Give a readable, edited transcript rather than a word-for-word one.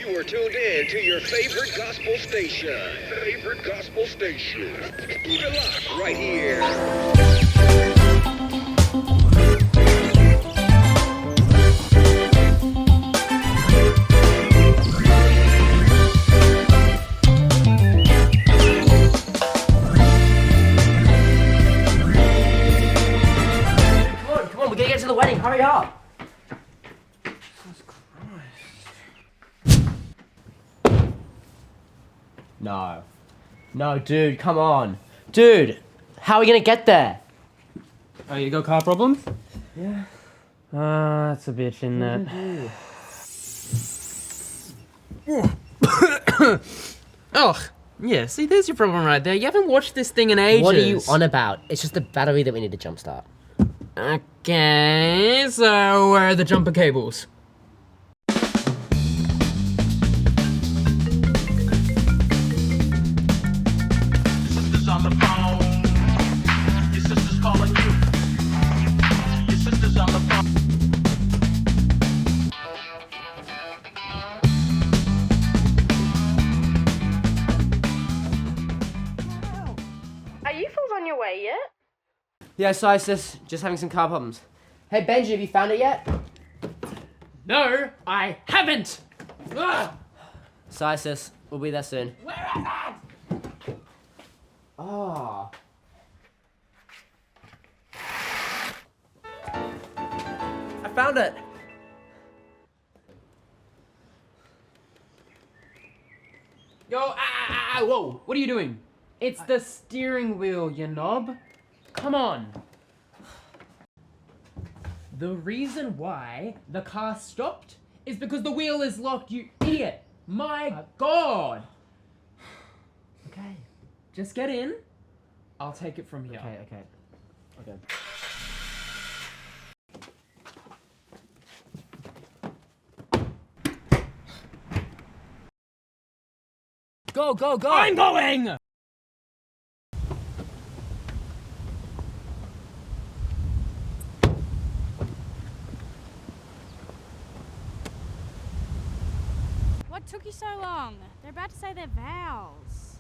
You are tuned in to your favorite gospel station. Favorite gospel station. Keep it locked right here. Come on, we're gonna get to the wedding. Hurry up. Jesus Christ. No, dude, come on. Dude, how are we gonna get there? Oh, you got car problems? Yeah. That's a bitch, isn't it? Ugh. Yeah, see, there's your problem right there. You haven't watched this thing in ages. What are you on about? It's just the battery that we need to jumpstart. Okay, so where are the jumper cables? Sister's on the phone. Your sister's calling you. Your sister's on the phone. Are you fools on your way yet? Yeah, sorry, sis. Just having some car problems. Hey, Benji, have you found it yet? No, I haven't! Ugh. Sorry, sis. We'll be there soon. Where is it? Oh. I found it. Yo, whoa, what are you doing? It's the steering wheel, you knob. Come on. The reason why the car stopped is because the wheel is locked, you idiot. My God. Okay, just get in. I'll take it from here. Okay. Go! I'm going! What took you so long? They're about to say their vows.